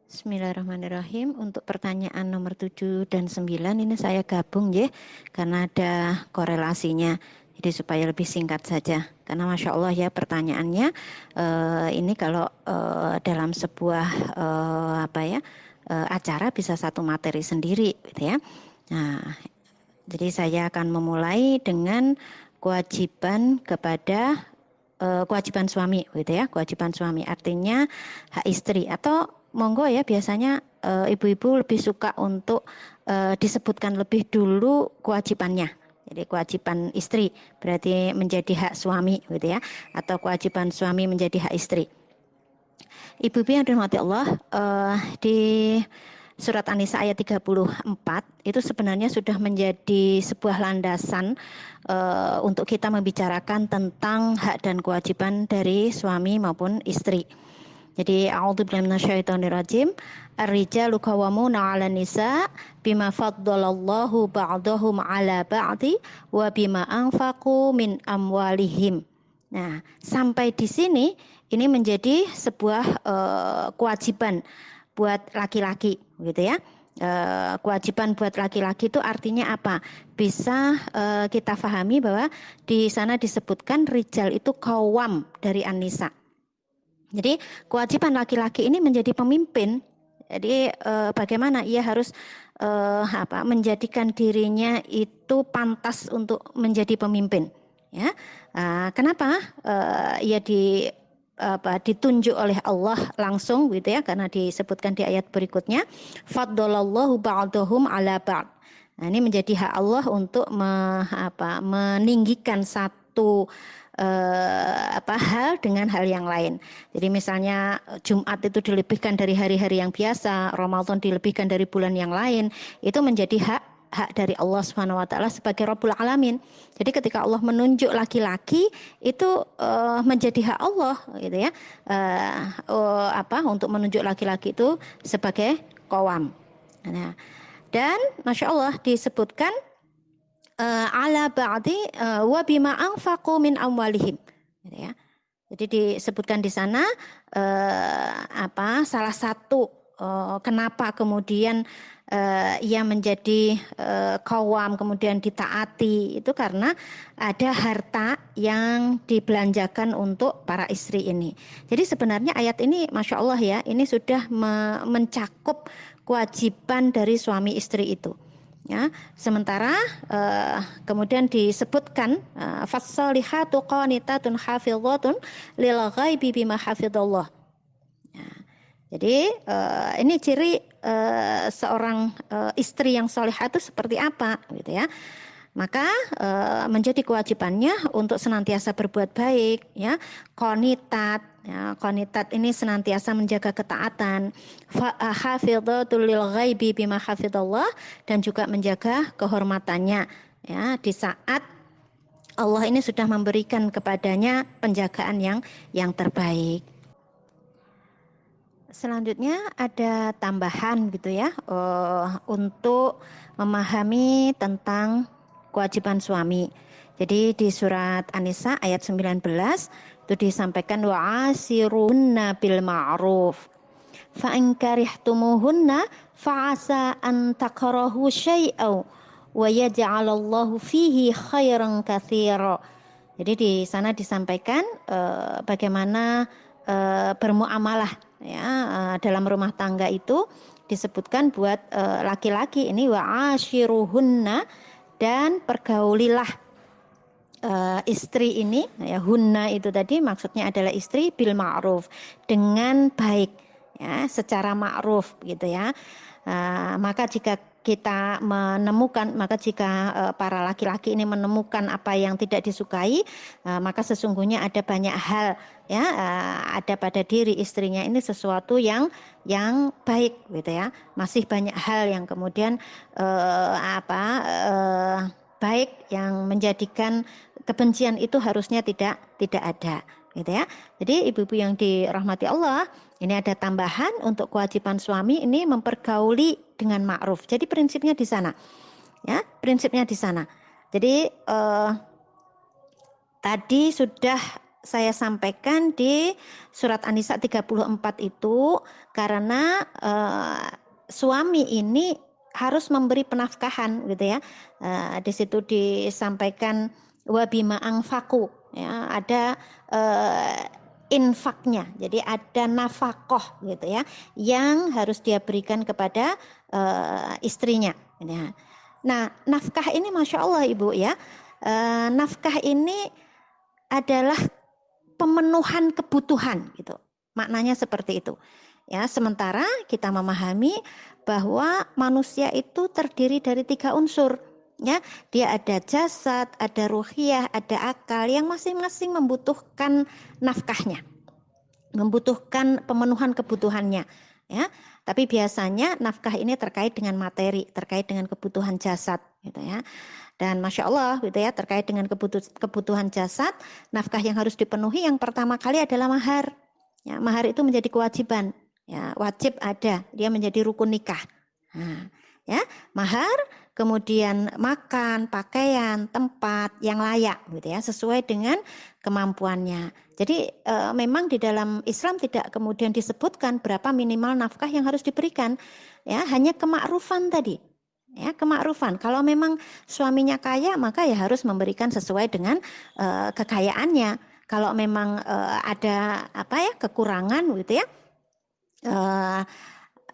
Bismillahirrahmanirrahim. Untuk pertanyaan nomor 7 dan 9 ini saya gabung ya, karena ada korelasinya. Jadi supaya lebih singkat saja. Karena Masya Allah ya pertanyaannya ini kalau dalam sebuah acara bisa satu materi sendiri gitu ya. Nah, jadi saya akan memulai dengan kewajiban kepada kewajiban suami gitu ya. Kewajiban suami artinya hak istri, atau monggo ya, biasanya ibu-ibu lebih suka untuk disebutkan lebih dulu kewajibannya. Jadi kewajiban istri berarti menjadi hak suami gitu ya, atau kewajiban suami menjadi hak istri. Ibu-ibu yang dirahmati Allah, di surat An-Nisa ayat 34 itu sebenarnya sudah menjadi sebuah landasan untuk kita membicarakan tentang hak dan kewajiban dari suami maupun istri. Jadi a'udzubillahi minasyaitonirrajim. Ar-rijalu qawwamuna 'alan nisa bima faddalallahu ba'dahum 'ala ba'di wa bima anfaqu min amwalihim. Nah, sampai di sini ini menjadi sebuah kewajiban buat laki-laki, gitu ya. Kewajiban buat laki-laki itu artinya apa? Bisa kita pahami bahwa di sana disebutkan rijal itu qawwam dari an-nisa. Jadi kewajiban laki-laki ini menjadi pemimpin. Jadi bagaimana ia harus menjadikan dirinya itu pantas untuk menjadi pemimpin. Ya, kenapa ia ditunjuk oleh Allah langsung gitu ya? Karena disebutkan di ayat berikutnya, faddalallahu ba'dahum ala ba'd. Nah, ini menjadi hak Allah untuk meninggikan satu hal dengan hal yang lain. Jadi misalnya Jumat itu dilebihkan dari hari-hari yang biasa, Ramadan dilebihkan dari bulan yang lain, itu menjadi hak dari Allah Subhanahu wa taala sebagai Rabbul Alamin. Jadi ketika Allah menunjuk laki-laki itu menjadi hak Allah gitu ya. Untuk menunjuk laki-laki itu sebagai qawam. Nah, dan Masya Allah disebutkan ala ba'di wa bima anfaqu min amwalihim, gitu ya. Jadi disebutkan di sana salah satu kenapa kemudian ia menjadi qawam, kemudian ditaati, itu karena ada harta yang dibelanjakan untuk para istri ini. Jadi sebenarnya ayat ini Masya Allah ya, ini sudah mencakup kewajiban dari suami istri itu. Ya, sementara kemudian disebutkan fassalihatu qanitatun hafizatun lil ghaibi bima hafizallah. Ya, jadi ini ciri seorang istri yang salihah itu seperti apa gitu ya. Maka menjadi kewajibannya untuk senantiasa berbuat baik ya. Qanitat ya, qanitat ini senantiasa menjaga ketaatan. Hafidhatul lil ghaibi bima hafidhallah, dan juga menjaga kehormatannya ya di saat Allah ini sudah memberikan kepadanya penjagaan yang terbaik. Selanjutnya ada tambahan gitu ya untuk memahami tentang kewajiban suami. Jadi di surat An-Nisa ayat 19 itu disampaikan wa'asirunna bil ma'ruf. Fa in karihtumuhunna fa'asa an takrahu syai'aw wa yaj'alallahu fihi khairan katsira. Jadi di sana disampaikan bagaimana bermuamalah ya dalam rumah tangga itu disebutkan buat laki-laki ini wa'ashiruhunna, dan pergaulilah istri ini ya, hunna itu tadi maksudnya adalah istri bil ma'ruf, dengan baik ya, secara ma'ruf gitu ya. Maka jika kita menemukan, maka jika para laki-laki ini menemukan apa yang tidak disukai, maka sesungguhnya ada banyak hal ya, ada pada diri istrinya ini sesuatu yang baik gitu ya. Masih banyak hal yang kemudian baik yang menjadikan kebencian itu harusnya tidak ada gitu ya. Jadi ibu-ibu yang dirahmati Allah, ini ada tambahan untuk kewajiban suami ini mempergauli dengan ma'ruf. Jadi prinsipnya di sana. Ya, prinsipnya di sana. Jadi tadi sudah saya sampaikan di surat An-Nisa 34 itu karena suami ini harus memberi penafkahan gitu ya. Di situ disampaikan wabima angfaku ya, ada infaknya. Jadi ada nafkah gitu ya yang harus dia berikan kepada istrinya ya. Nah, nafkah ini Masya Allah Ibu ya. Nafkah ini adalah pemenuhan kebutuhan gitu. Maknanya seperti itu. Ya, sementara kita memahami bahwa manusia itu terdiri dari 3 unsur. Ya, dia ada jasad, ada ruhiyah, ada akal yang masing-masing membutuhkan nafkahnya, membutuhkan pemenuhan kebutuhannya. Ya, tapi biasanya nafkah ini terkait dengan materi, terkait dengan kebutuhan jasad, gitu ya. Dan Masya Allah gitu ya, terkait dengan kebutuhan jasad, nafkah yang harus dipenuhi yang pertama kali adalah mahar. Ya, mahar itu menjadi kewajiban. Ya, wajib ada, dia menjadi rukun nikah. Nah, ya, mahar, kemudian makan, pakaian, tempat yang layak gitu ya, sesuai dengan kemampuannya. Jadi memang di dalam Islam tidak kemudian disebutkan berapa minimal nafkah yang harus diberikan. Ya, hanya kemakrufan tadi. Ya, kemakrufan. Kalau memang suaminya kaya, maka ya harus memberikan sesuai dengan kekayaannya. Kalau memang ada apa ya kekurangan gitu ya,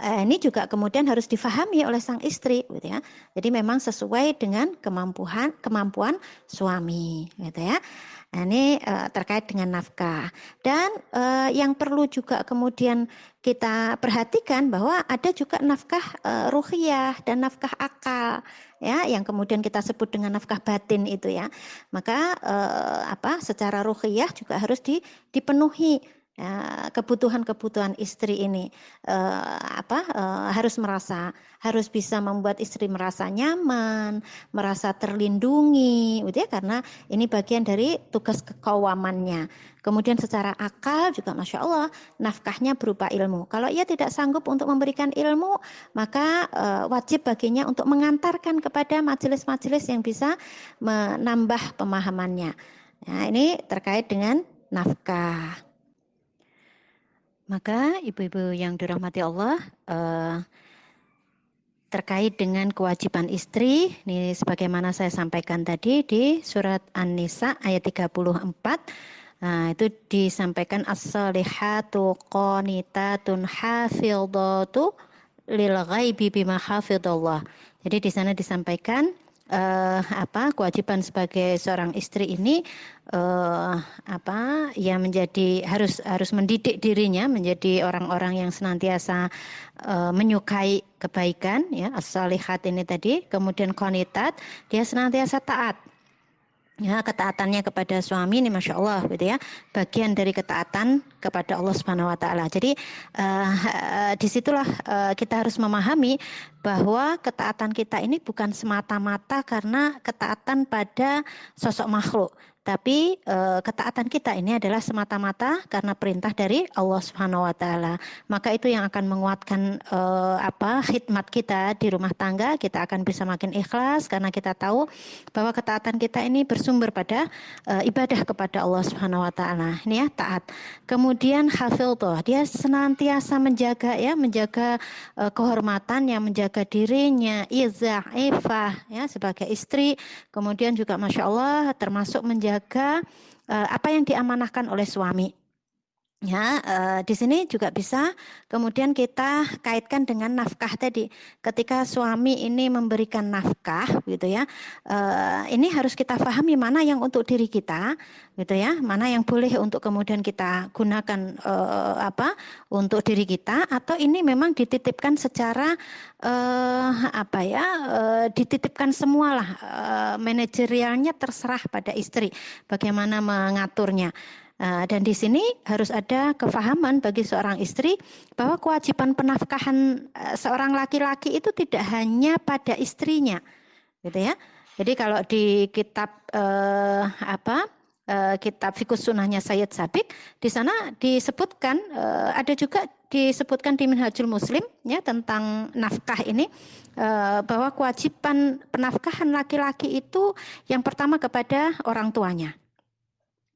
ini juga kemudian harus difahami oleh sang istri, gitu ya. Jadi memang sesuai dengan kemampuan suami, gitu ya. Nah, ini terkait dengan nafkah. Dan yang perlu juga kemudian kita perhatikan bahwa ada juga nafkah ruhiyah dan nafkah akal, ya, yang kemudian kita sebut dengan nafkah batin itu ya. Maka secara ruhiyah juga harus dipenuhi kebutuhan-kebutuhan istri ini. Harus bisa membuat istri merasa nyaman, merasa terlindungi, gitu ya, karena ini bagian dari tugas kekawamannya. Kemudian secara akal juga Masya Allah nafkahnya berupa ilmu. Kalau ia tidak sanggup untuk memberikan ilmu, maka wajib baginya untuk mengantarkan kepada majelis-majelis yang bisa menambah pemahamannya. Nah, ini terkait dengan nafkah. Maka ibu-ibu yang dirahmati Allah, terkait dengan kewajiban istri, ini sebagaimana saya sampaikan tadi di surat An-Nisa ayat 34, nah, itu disampaikan as-salihatu qanitatun hafidhatu lil ghaibi bima hafidhallah. Jadi di sana disampaikan kewajiban sebagai seorang istri ini ya menjadi harus mendidik dirinya menjadi orang-orang yang senantiasa menyukai kebaikan ya, as-salihat ini tadi, kemudian qanitat, dia senantiasa taat. Ya, ketaatannya kepada suami ini Masya Allah gitu ya, bagian dari ketaatan kepada Allah Subhanahu Wa Taala. Jadi disitulah kita harus memahami bahwa ketaatan kita ini bukan semata-mata karena ketaatan pada sosok makhluk, tapi ketaatan kita ini adalah semata-mata karena perintah dari Allah Subhanahu Wa Taala. Maka itu yang akan menguatkan khidmat kita di rumah tangga. Kita akan bisa makin ikhlas karena kita tahu bahwa ketaatan kita ini bersumber pada ibadah kepada Allah Subhanahu Wa Taala. Ini ya, taat. Kemudian hafidhah, dia senantiasa menjaga kehormatannya, menjaga dirinya, izzah, ifah ya sebagai istri. Kemudian juga Masya Allah termasuk menjaga apa yang diamanahkan oleh suami. Ya, di sini juga bisa kemudian kita kaitkan dengan nafkah tadi. Ketika suami ini memberikan nafkah, gitu ya, ini harus kita pahami mana yang untuk diri kita, gitu ya, mana yang boleh untuk kemudian kita gunakan untuk diri kita, atau ini memang dititipkan secara dititipkan semualah, manajerialnya terserah pada istri, bagaimana mengaturnya. Dan di sini harus ada kefahaman bagi seorang istri bahwa kewajiban penafkahan seorang laki-laki itu tidak hanya pada istrinya, gitu ya. Jadi kalau di kitab kitab Fiqh Sunnahnya Sayyid Sabiq, di sana disebutkan ada juga disebutkan di Minhajul Muslim ya tentang nafkah ini, bahwa kewajiban penafkahan laki-laki itu yang pertama kepada orang tuanya.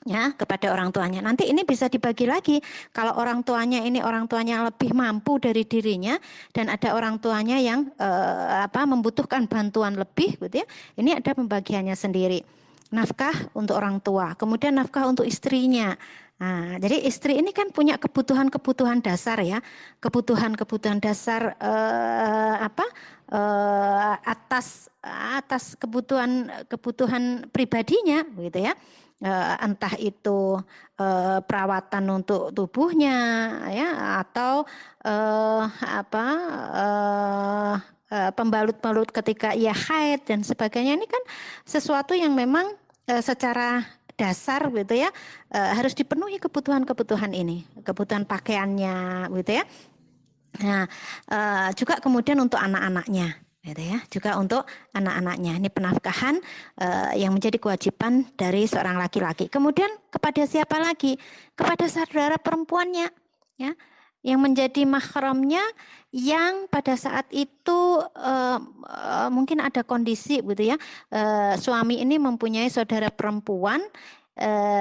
ya kepada orang tuanya. Nanti ini bisa dibagi lagi. Kalau orang tuanya ini orang tuanya lebih mampu dari dirinya dan ada orang tuanya yang membutuhkan bantuan lebih, gitu ya. Ini ada pembagiannya sendiri. Nafkah untuk orang tua, kemudian nafkah untuk istrinya. Nah, jadi istri ini kan punya kebutuhan-kebutuhan dasar ya, kebutuhan-kebutuhan dasar atas kebutuhan pribadinya, gitu ya. Entah itu perawatan untuk tubuhnya ya atau pembalut-balut ketika ia haid dan sebagainya. Ini kan sesuatu yang memang secara dasar gitu ya harus dipenuhi kebutuhan-kebutuhan ini, kebutuhan pakaiannya gitu ya. Nah, juga kemudian untuk anak-anaknya, gitu ya. Juga untuk anak-anaknya. Ini penafkahan yang menjadi kewajiban dari seorang laki-laki. Kemudian kepada siapa lagi? Kepada saudara perempuannya, ya, yang menjadi mahramnya, yang pada saat itu mungkin ada kondisi, gitu ya. Suami ini mempunyai saudara perempuan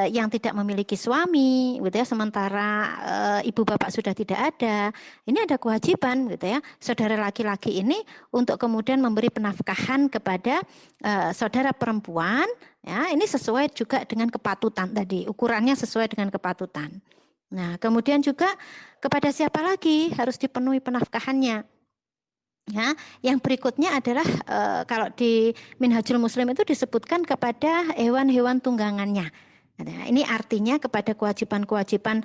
yang tidak memiliki suami, gitu ya. Sementara ibu bapak sudah tidak ada. Ini ada kewajiban gitu ya saudara laki-laki ini untuk kemudian memberi penafkahan kepada saudara perempuan ya, ini sesuai juga dengan kepatutan tadi, ukurannya sesuai dengan kepatutan. Nah, kemudian juga kepada siapa lagi harus dipenuhi penafkahannya. Ya, yang berikutnya adalah kalau di Minhajul Muslim itu disebutkan kepada hewan-hewan tunggangannya. Nah, ini artinya kepada kewajiban-kewajiban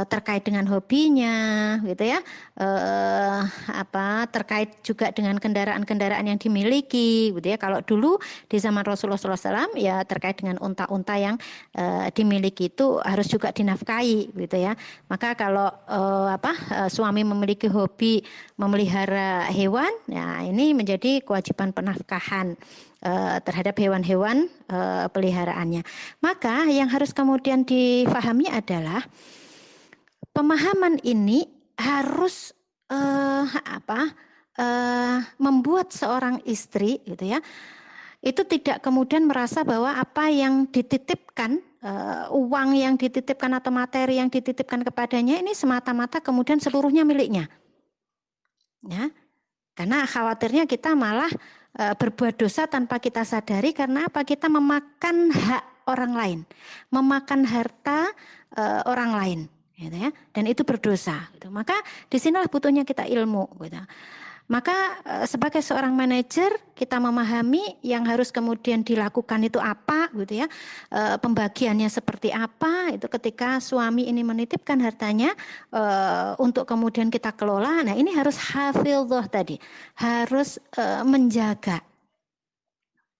terkait dengan hobinya, gitu ya, terkait juga dengan kendaraan-kendaraan yang dimiliki, gitu ya. Kalau dulu di zaman Rasulullah SAW ya terkait dengan unta-unta yang dimiliki itu harus juga dinafkahi, gitu ya. Maka kalau suami memiliki hobi memelihara hewan, ya ini menjadi kewajiban penafkahan terhadap hewan-hewan peliharaannya. Maka yang harus kemudian difahami adalah pemahaman ini harus membuat seorang istri, gitu ya, itu tidak kemudian merasa bahwa apa yang dititipkan, uang yang dititipkan atau materi yang dititipkan kepadanya ini semata-mata kemudian seluruhnya miliknya. Ya, karena khawatirnya kita malah berbuat dosa tanpa kita sadari karena apa? Kita memakan hak orang lain, memakan harta orang lain, gitu ya. Dan itu berdosa. Gitu. Maka disinilah butuhnya kita ilmu. Gitu. Maka sebagai seorang manajer kita memahami yang harus kemudian dilakukan itu apa, gitu ya, pembagiannya seperti apa. Itu ketika suami ini menitipkan hartanya untuk kemudian kita kelola. Nah ini harus hafidhah tadi, harus menjaga,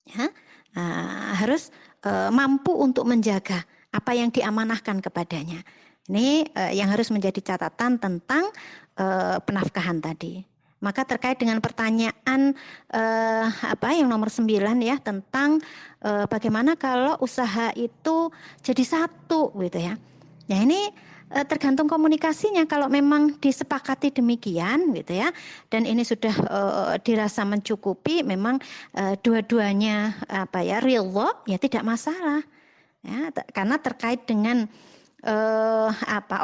ya, harus mampu untuk menjaga apa yang diamanahkan kepadanya. Ini yang harus menjadi catatan tentang penafkahan tadi. Maka terkait dengan pertanyaan yang nomor 9 ya tentang bagaimana kalau usaha itu jadi satu, gitu ya. Nah ini tergantung komunikasinya. Kalau memang disepakati demikian, gitu ya, dan ini sudah dirasa mencukupi, memang dua-duanya ridho, ya tidak masalah. Ya, karena terkait dengan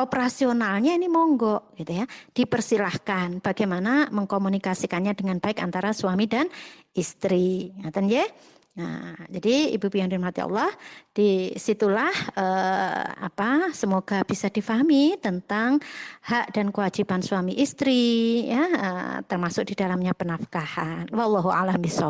operasionalnya ini monggo, gitu ya, dipersilahkan bagaimana mengkomunikasikannya dengan baik antara suami dan istri. Ngaten ya. Nah, jadi ibu-ibu yang dirahmati Allah, disitulah semoga bisa difahami tentang hak dan kewajiban suami istri, ya, termasuk di dalamnya penafkahan. Wallahu a'lam bishawab.